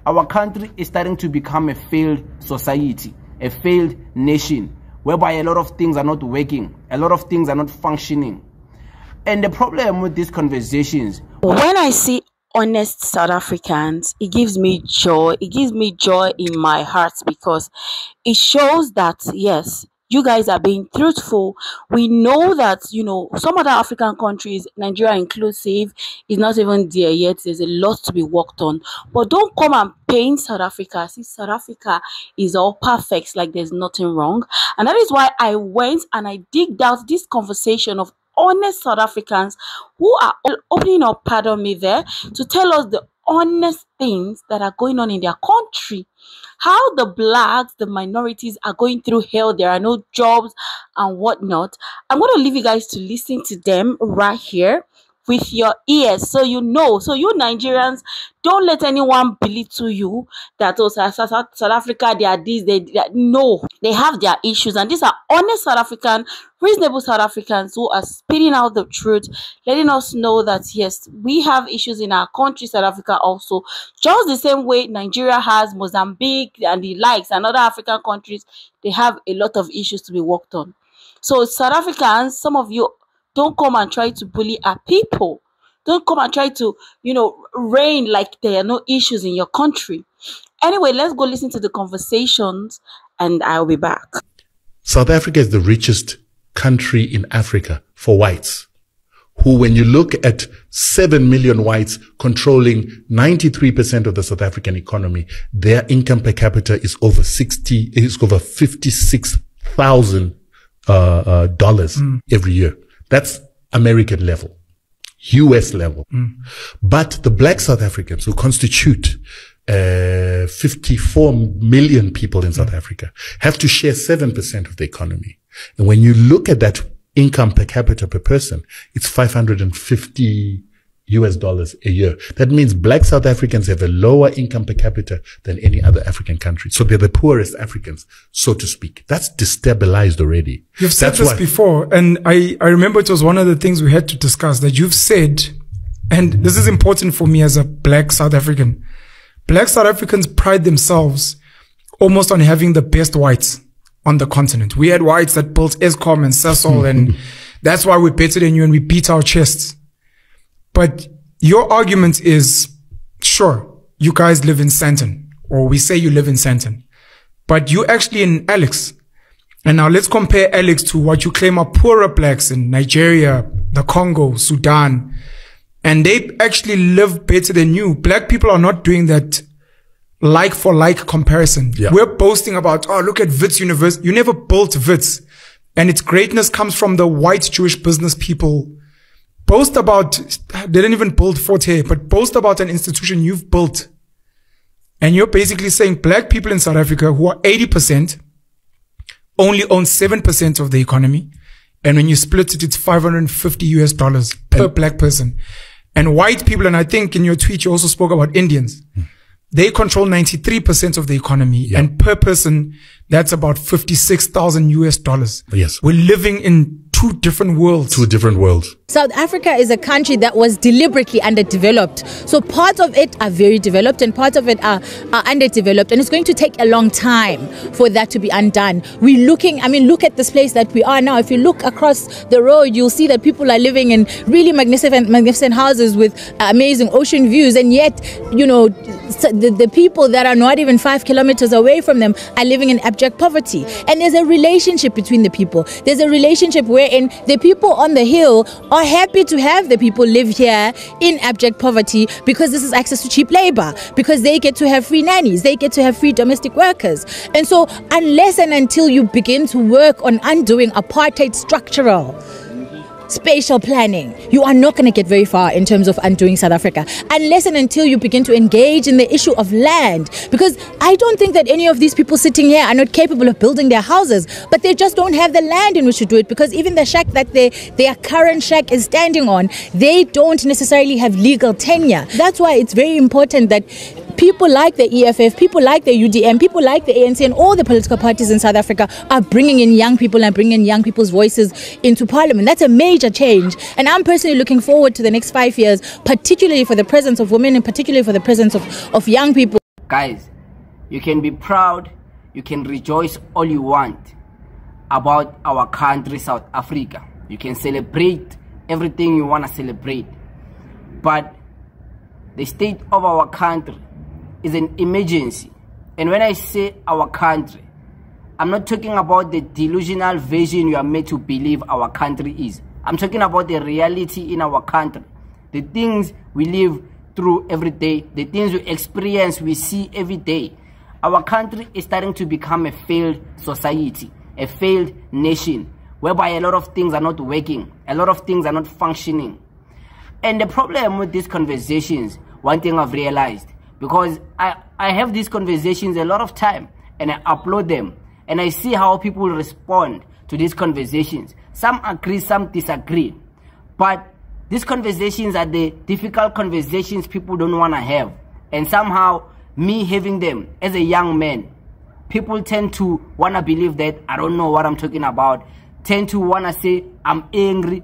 our country is starting to become a failed society, a failed nation, whereby a lot of things are not working, a lot of things are not functioning. And the problem with these conversations, when I see honest South Africans, it gives me joy. It gives me joy in my heart, because it shows that, yes, you guys are being truthful. We know that, some other African countries, Nigeria inclusive, is not even there yet. There's a lot to be worked on. But don't come and paint South Africa. See, South Africa is all perfect, like there's nothing wrong. And that is why I went and I digged out this conversation of honest South Africans who are all opening up, pardon me there, to tell us the honest things that are going on in their country. How the blacks, the minorities are going through hell. There are no jobs and whatnot. I'm going to leave you guys to listen to them right here with your ears, so you know. So you Nigerians, don't let anyone belittle you that, oh, South Africa, they are this, no, they have their issues. And these are honest South African, reasonable South Africans who are spitting out the truth, letting us know that, yes, we have issues in our country, South Africa also, just the same way Nigeria has, Mozambique and the likes, and other African countries, they have a lot of issues to be worked on. So South Africans, some of you, don't come and try to bully our people. Don't come and try to, reign like there are no issues in your country. Anyway, let's go listen to the conversations and I'll be back. South Africa is the richest country in Africa for whites, who, when you look at 7 million whites controlling 93% of the South African economy, their income per capita is over $56,000 dollars every year. That's American level, US level. But the black South Africans, who constitute 54 million people in South Africa, have to share 7% of the economy. And when you look at that income per capita per person, it's $550 a year. That means black South Africans have a lower income per capita than any other African country. So they're the poorest Africans, so to speak. That's destabilized already. You've said this before, and I remember it was one of the things we had to discuss, that you've said, and this is important for me as a black South African. Black South Africans pride themselves almost on having the best whites on the continent. We had whites that built Eskom and Sasol, and that's why we're better than you, and we beat our chests. But your argument is, sure, you guys live in Sandton, or we say you live in Sandton, but you actually in Alex. And now let's compare Alex to what you claim are poorer blacks in Nigeria, the Congo, Sudan, and they actually live better than you. Black people are not doing that like for like comparison. Yeah. We're boasting about, oh, look at Wits University. You never built Wits, and its greatness comes from the white Jewish business people. Boast about, they didn't even build Forte, but boast about an institution you've built. And you're basically saying black people in South Africa, who are 80%, only own 7% of the economy. And when you split it, it's $550 per black person. And white people, and I think in your tweet, you also spoke about Indians. They control 93% of the economy. Yeah. And per person, that's about $56,000. Yes. We're living in two different worlds. Two different worlds. South Africa is a country that was deliberately underdeveloped. So parts of it are very developed and parts of it are underdeveloped. And it's going to take a long time for that to be undone. We're looking, look at this place that we are now. If you look across the road, you'll see that people are living in really magnificent houses with amazing ocean views. And yet, the people that are not even 5 kilometers away from them are living in abject poverty. And there's a relationship between the people. There's a relationship wherein the people on the hill are happy to have the people live here in abject poverty because this is access to cheap labor, because they get to have free nannies, they get to have free domestic workers. And so unless and until you begin to work on undoing apartheid structural spatial planning, you are not going to get very far in terms of undoing South Africa, unless and until you begin to engage in the issue of land. Because I don't think that any of these people sitting here are not capable of building their houses, but they just don't have the land in which to do it, because even the shack that their current shack is standing on, they don't necessarily have legal tenure. That's why it's very important that people like the EFF, people like the UDM, people like the ANC and all the political parties in South Africa are bringing in young people and bringing in young people's voices into parliament. That's a major change. And I'm personally looking forward to the next 5 years, particularly for the presence of women and particularly for the presence of young people. Guys, you can be proud, you can rejoice all you want about our country, South Africa. You can celebrate everything you want to celebrate. But the state of our country is an emergency. And when I say our country, I'm not talking about the delusional vision you are made to believe our country is. I'm talking about the reality in our country. The things we live through every day, the things we experience, we see every day. Our country is starting to become a failed society, a failed nation, whereby a lot of things are not working, a lot of things are not functioning. And the problem with these conversations, one thing I've realized, because I have these conversations a lot of time and I upload them and I see how people respond to these conversations. Some agree, some disagree. But these conversations are the difficult conversations people don't want to have. And somehow, me having them as a young man, people tend to want to believe that I don't know what I'm talking about, tend to want to say I'm angry.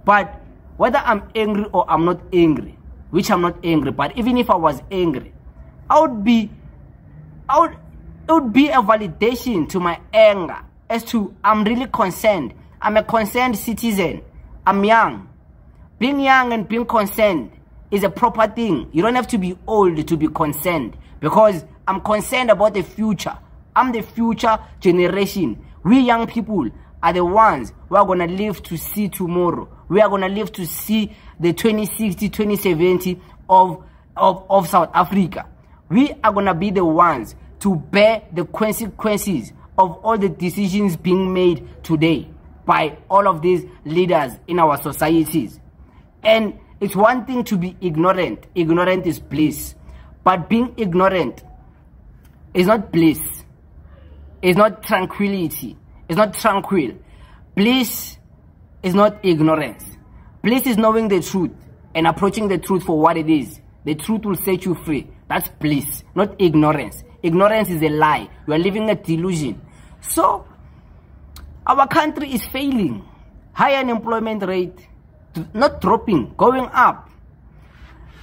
But whether I'm angry or I'm not angry, which I'm not angry, but even if I was angry, it would be a validation to my anger as to I'm really concerned. I'm a concerned citizen. I'm young. Being young and being concerned is a proper thing. You don't have to be old to be concerned, because I'm concerned about the future. I'm the future generation. We young people are the ones who are going to live to see tomorrow. We are going to live to see the 2060, 2070 of South Africa. We are going to be the ones to bear the consequences of all the decisions being made today by all of these leaders in our societies. And it's one thing to be ignorant. Ignorant is bliss. But being ignorant is not bliss. It's not tranquility. It's not tranquil. Bliss is not ignorance. Bliss is knowing the truth and approaching the truth for what it is. The truth will set you free. That's bliss, not ignorance. Ignorance is a lie. You are living a delusion. So, our country is failing. High unemployment rate, not dropping, going up.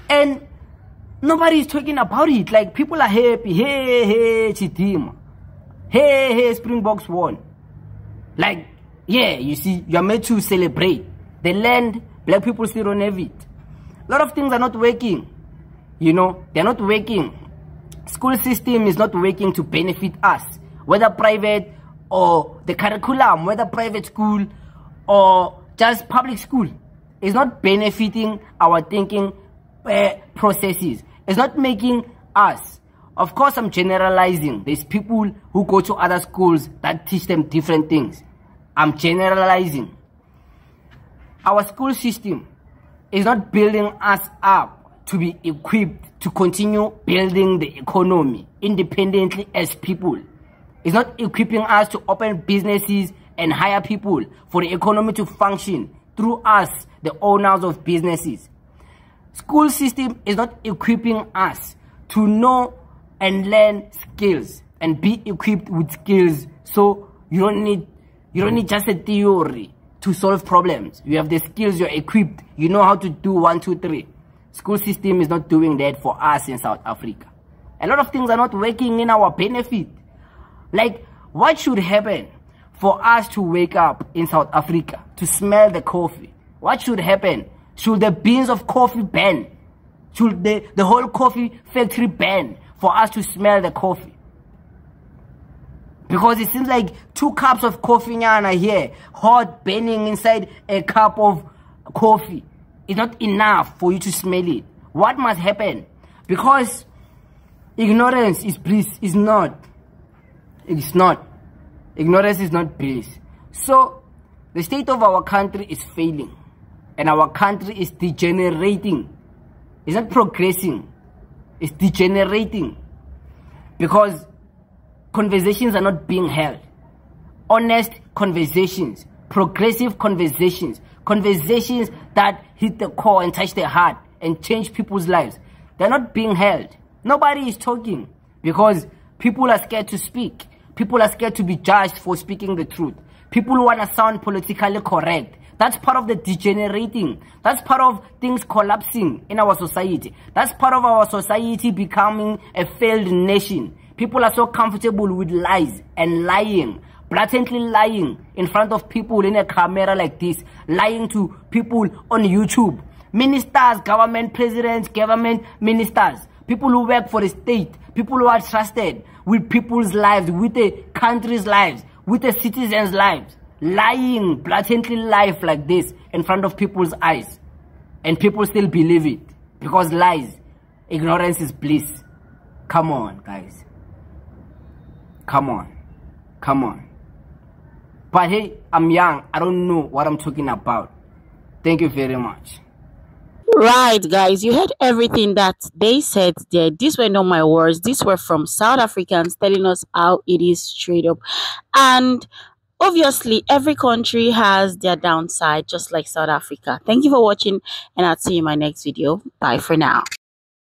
And nobody is talking about it. Like, people are happy. Hey, Chitima. Hey, Springboks won. Like, yeah, you see, you are made to celebrate. The land, black people still don't have it. A lot of things are not working. You know, they're not working. School system is not working to benefit us. Whether private or the curriculum, whether private school or just public school, is not benefiting our thinking processes. It's not making us. Of course, I'm generalizing. There's people who go to other schools that teach them different things. I'm generalizing. Our school system is not building us up to be equipped to continue building the economy independently as people. It's not equipping us to open businesses and hire people for the economy to function through us, the owners of businesses. School system is not equipping us to know and learn skills and be equipped with skills. So you don't need just a theory to solve problems. You have the skills, you're equipped, you know how to do 1, 2, 3. School system is not doing that for us in South Africa. A lot of things are not working in our benefit. Like, what should happen for us to wake up in South Africa to smell the coffee? What should happen? Should the beans of coffee ban? Should the whole coffee factory ban for us to smell the coffee? Because it seems like 2 cups of coffee are here, hot, burning inside a cup of coffee. It's not enough for you to smell it. What must happen? Because ignorance is bliss. It's not. It's not. Ignorance is not bliss. So, the state of our country is failing. And our country is degenerating. It's not progressing. It's degenerating. Because conversations are not being held. Honest conversations. Progressive conversations. Conversations that hit the core and touch the heart and change people's lives. They're not being held. Nobody is talking because people are scared to speak. People are scared to be judged for speaking the truth. People want to sound politically correct. That's part of the degenerating. That's part of things collapsing in our society. That's part of our society becoming a failed nation. People are so comfortable with lies and lying, blatantly lying in front of people in a camera like this, lying to people on YouTube. Ministers, government presidents, government ministers, people who work for the state, people who are trusted with people's lives, with the country's lives, with the citizens' lives, lying, blatantly life like this in front of people's eyes. And people still believe it because lies, ignorance is bliss. Come on, guys. Come on. Come on. But hey, I'm young. I don't know what I'm talking about. Thank you very much. Right, guys, you heard everything that they said there. These were not my words. These were from South Africans telling us how it is straight up. And obviously, every country has their downside, just like South Africa. Thank you for watching, and I'll see you in my next video. Bye for now.